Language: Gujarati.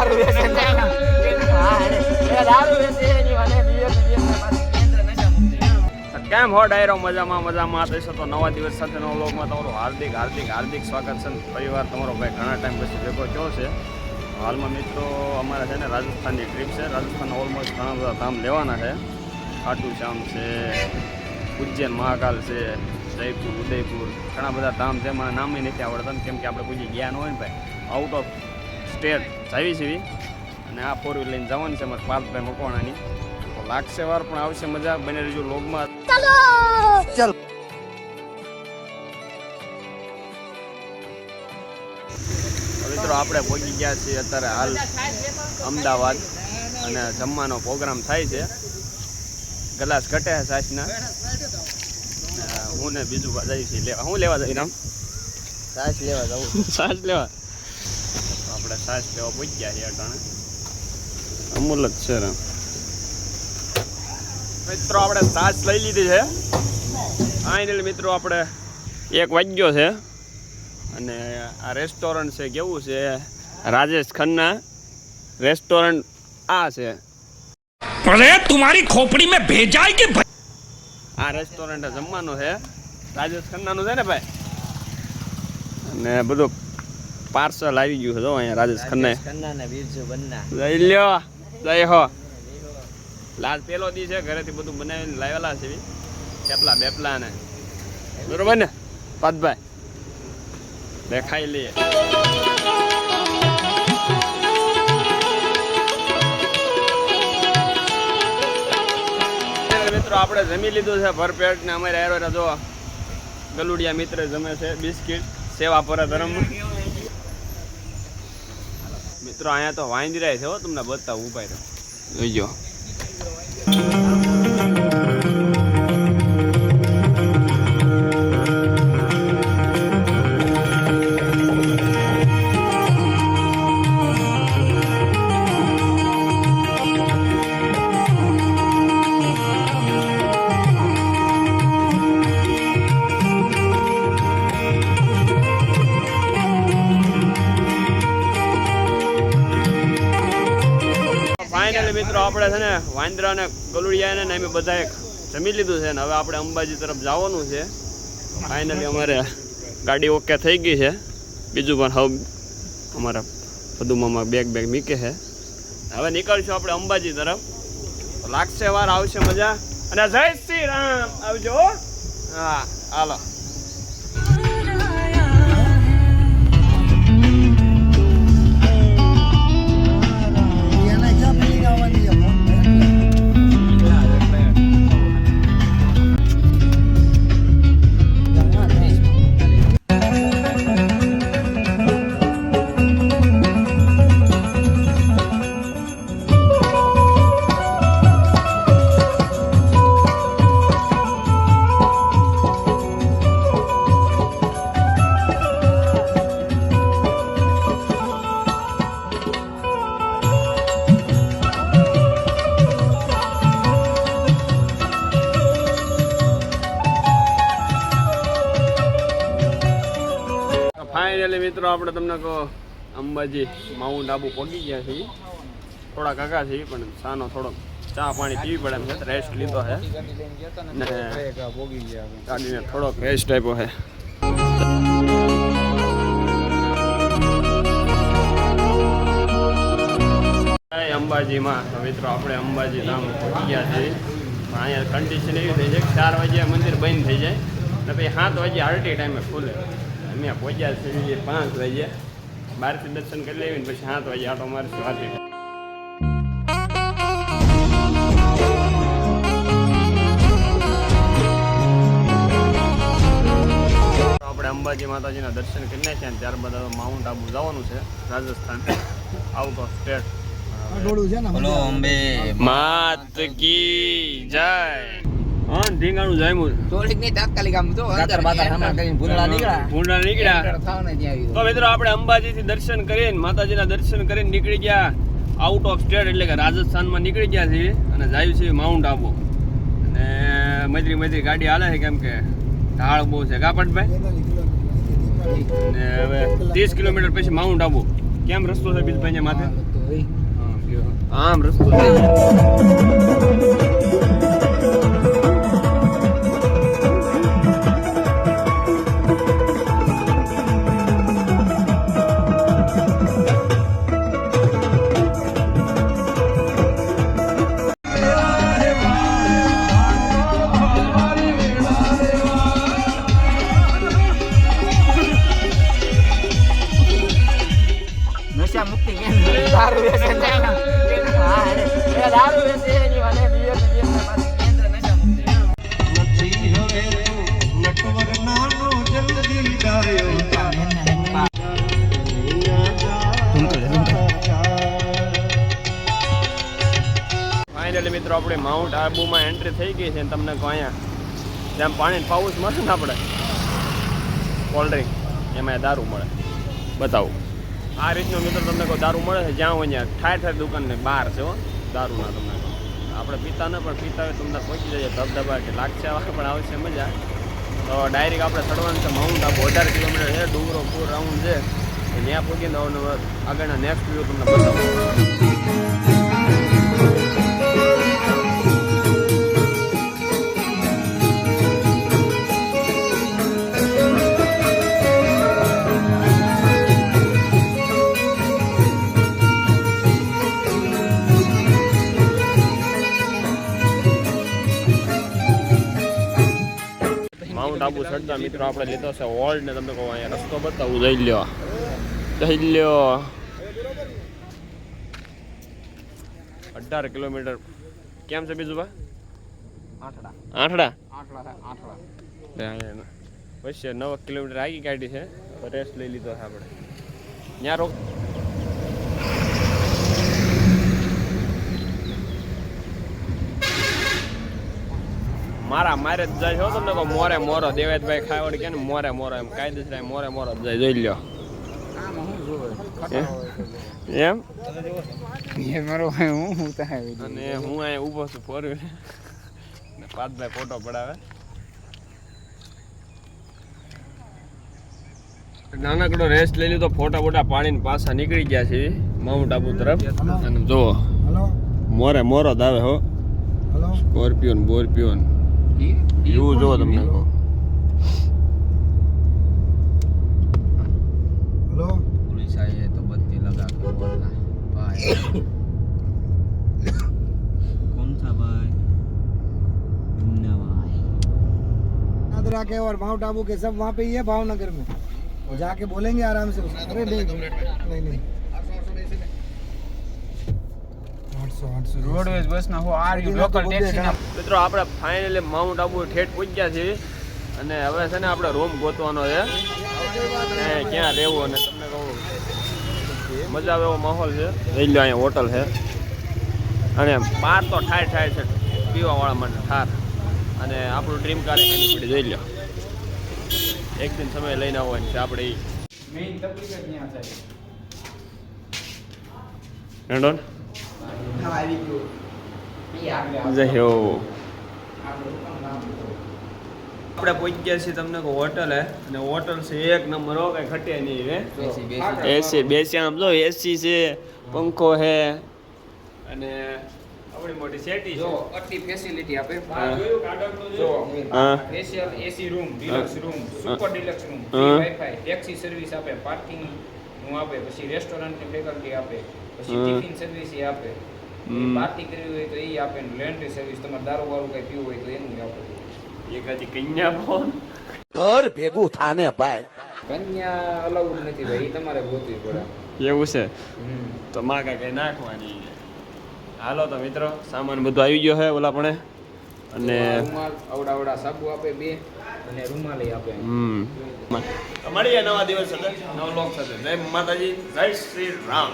દારૂ વેચે ને દારૂ વેચે એની વાલે બિયર કેન્દ્ર નશા મુક્તિ. કેમ હો ડાયરો મજામાં થશે તો નવા દિવસ સાથે નવા વ્લોગમાં તમારું હાર્દિક સ્વાગત છે. પરિવાર તમારો ભાઈ ઘણા ટાઈમ પછી ભેગો થયો છે. હાલમાં મિત્રો અમારે છે ને રાજસ્થાનની ટ્રીપ છે. રાજસ્થાનના ઓલમોસ્ટ ઘણા બધા ધામ લેવાના છે. ખાટુ શ્યામ છે, ઉજ્જૈન મહાકાલ છે, જયપુર ઉદયપુર, ઘણા બધા ધામ છે. મને નામે નથી આવડતા કેમ કે આપણે કોઈ ગયા ન હોય ને ભાઈ, આઉટ ઓફ સ્ટેટ જાવી છીએ. અને આ ફોર વ્હીલ લઈને જવાની છે મારે પાર્થભાઈ મકવાણાની. તો લાગશે વાર પણ આવશે મજા. બને રહેજો વ્લોગમાં. ચાલો મિત્રો આપણે પહોંચી ગયા છીએ અત્યારે હાલ અમદાવાદ અને જમવાનો પ્રોગ્રામ થાય છે. ગ્લાસ ઘટે છે છાશના. હું ને બીજું જઈએ છીએ લેવા. હું લેવા જઈ રામ? સાસ લેવા જવું. છાશ લેવા. આપણે છાશ લેવા પહોંચી ગયા છીએ અટાણે. અમૂલ જ છે રામ. મિત્રો આપણે છાશ લઈ લીધી છે ફાઇનલી. મિત્રો આપણે 1 વાગ્યો છે અને આ રેસ્ટોરન્ટ છે. કેવું છે? રાજેશ ખન્ના રેસ્ટોરન્ટ આ છે. અરે तुम्हारी खोपड़ी में भेजा है कि આ રેસ્ટોરન્ટ જમવાનું છે. રાજેશ ખન્નાનું છે ને ભાઈ. અને બધું પાર્સલ આવી ગયું છે જો અહીંયા રાજેશ ખન્ના બીજું બન્ના લઈ લ્યો. જય હો. લાલ પેલો દી છે ઘરેથી બધું બનાવીને લાવેલા છે. થેપલા બેપલા ને બરોબર ને પાદભાઈ? દેખાઈ લઈએ. મિત્રો આપણે જમી લીધું છે ભરપેટ ને અમારે આરો જો ગલુડિયા મિત્ર જમે છે બિસ્કિટ સેવા પર ધરમ. મિત્રો અહીંયા તો વાંદરા છે હો, તમને બતાવું ઉભા રહ્યો જોઈજો. ફાઇનલી મિત્રો આપણે છે ને વાંદરા ને ગલુડિયા ને અમે બધા જમી લીધું છે ને હવે આપણે અંબાજી તરફ જવાનું છે. ફાઇનલી અમારે ગાડી ઓકે થઈ ગઈ છે. બીજું પણ હવે અમારા બધુંમાં બેગ મીકે છે. હવે નીકળશું આપણે અંબાજી તરફ. લાગશે વાર, આવશે મજા. અને જય શ્રી રામ. આવજો. હા હાલો. ફાઇનલી મિત્રો આપણે તમને કહો અંબાજી માઉન્ટ આબુ પહોંચી ગયા છીએ. થોડા કાકા છે પણ સાનો થોડો ચા પાણી પીવી પડે એમ છે. રેસ્ટ લીધો છે ને ગાડીને થોડોક રેસ્ટ આપ્યો છે. અંબાજીમાં તો મિત્રો આપણે અંબાજી ધામ પહોંચી ગયા છીએ. પણ અહીંયા કન્ડિશન એવી થઈ જાય કે 4 વાગ્યે મંદિર બંધ થઈ જાય ને પછી 7 વાગ્યે આરટી ટાઈમે ખુલે. અમે પહોંચ્યા છીએ 5 વાગ્યે. બહારથી દર્શન કરી લેવી ને પછી 7 વાગ્યે આટો મારશું આરતી. આપણે અંબાજી માતાજીના દર્શન કરી નાખ્યા ને ત્યારબાદ માઉન્ટ આબુ જવાનું છે રાજસ્થાન, આઉટ ઓફ સ્ટેટ. માત કી જય. હા ઢીંગાણું જામ્યું થોડીક ની તાત્કાલિક આમ તો અંદર બાતર હમણાં કરીને ભૂંડળા નીકળ્યા. તો મિત્રો આપણે અંબાજીથી દર્શન કરીને માતાજીના દર્શન કરીને નીકળી ગયા આઉટ ઓફ સ્ટેટ એટલે કે રાજસ્થાનમાં નીકળી ગયા છીએ અને જાય છે માઉન્ટ આબુ. અને મૈત્રી ગાડી હાલે છે કેમ કે ઢાળ બહુ છે કાપડભાઈ. ને હવે 30 કિલોમીટર પછી માઉન્ટ આબુ. કેમ રસ્તો છે બીજભાઈ માથે? આમ રસ્તો છે. નશા મુક્તિ કેન્દ્ર દારૂ વ્યસન દારૂ વ્યસન એની વાલે બિયર કેન્દ્ર નશા મુક્તિ ફાઇનલી મિત્રો આપણે માઉન્ટ આબુમાં એન્ટ્રી થઈ ગઈ છે અને તમને કહો અહીંયા જેમ પાણી પાઉસ મળે ને આપણે કોલ્ડ ડ્રિંક એમાં દારૂ મળે. બતાવું આ રીતનું મિત્રો તમને કહો દારૂ મળે છે જ્યાં હોય ત્યાં ઠાર ઠાર દુકાનની બહાર છે હો દારૂના. તમને કહો આપણે પીતા ને પણ પીતા હોય તમને પહોંચી જાય ધબધબા કે લાગશે પણ આવશે મજા. તો ડાયરેક્ટ આપણે ચડવાનું છે માઉન્ટ આબુ 18 કિલોમીટર છે ડુંગરો ફૂલ રાઉન્ડ છે ત્યાં પહોંચીને આગળના નેક્સ્ટ વ્યૂ તમને બતાવું. માઉન્ટ આબુ ચડતા મિત્રો આપણે લીધો છે હોલ્ડ ને તમને કહું અહીંયા રસ્તો બતાવું જઈ લ્યો 18 કિલોમીટર કેમ છે બીજું ભાઈ આઠડા પછી 9 કિલોમીટર આગી કાઢી છે રેસ્ટ લઈ લીધો છે આપણે ત્યાં રોક. મારે જ જાય છો તમને કહો મોરે મોરો દેવેદભાઈ ખાવડ કે ને મોરે મોરો એમ કાયદેસર મોરે મોરો જ જાય જોઈ લ્યો એમ. અને હું અહીંયા ઊભો છું ફોરવ્હીલ ને પાર્થભાઈ ફોટો પડાવે. નાનકડો રેસ્ટ લઈ લીધો ફોટા બોટા પાડીને પાછા નીકળી ગયા છે માઉન્ટ આબુ તરફ. અને જુઓ મોરે મોરો જ આવે હો સ્કોર્પિયોન બોર્પિયોન એવું જો તમને કહો. હેલો पुलिस आई है तो बत्ती लगा के बोलना भाई कौन सा भाई मुन्ना भाई नादरा के और माउंट आबू के सब वहाँ पे ही है भावनगर में और जाके बोलेंगे आराम से उसको. अरे नहीं 800 रोडवेज बस ना हो आ रही लोकल टैक्सी ना મિત્રો આપણે ફાઇનલી માઉન્ટ આબુ ઠેઠ પહોંચ્યા છીએ અને હવે છે ને આપણે રૂમ ગોતવાનો છે ક્યાં રહેવું. અને તમને કહું મજા આવે એવો માહોલ છે. જોઈ લો અહીંયા હોટલ છે અને બહાર તો ઠાર ઠાર છે પીવાવાળા માટે ઠાર. અને આપણું ડ્રીમ કાર એની પડી જોઈ લો એક દિન સમય લઈને આવવાની છે આપણે. मेन तकलीफ જ ન્યા થાય હેન્ડોન આવી ગયો એ આગળ જય હો. આપણે પહોંચી ગયા છીએ તમને કહું હોટલ હે અને હોટલ છે એક નંબર હો કઈ ખટે નહીં હે. એસી બેસી આમ જો એસી છે પંખો હે અને આપણી મોટી સેટી જો છે. આટલી ફેસિલિટી આપે હા. જો હા special AC room deluxe room super deluxe room હા. ફ્રી વાઈફાઈ ટેક્સી સર્વિસ આપે પાર્કિંગ નું આપે પછી રેસ્ટોરન્ટની ફેકલ્ટી આપે પછી હા. ટિફિન સર્વિસ એ આપે પાર્ટી કરવી હોય તો એ આપે લેન્ડ્રી સર્વિસ તમારે દારૂ વાળું કઈ પીવું હોય તો એનું આપે. એક હજી કન્યા ફોન ઘર ભેગું થાને ભાઈ કન્યા અલાઉડ નથી ભાઈ ઈ તમારે ગોતવી પડે. એવું છે તો માં કાંઈ નાખવાની. હાલો તો મિત્રો સામાન બધું આવી ગયો છે ઓલા પણ અને રૂમાલ અવડા સાબુ આપે 2 અને રૂમાલ આપે. મળીએ નવા દિવસ સાથે નવ લોક સાથે. જય માતાજી જય શ્રી રામ.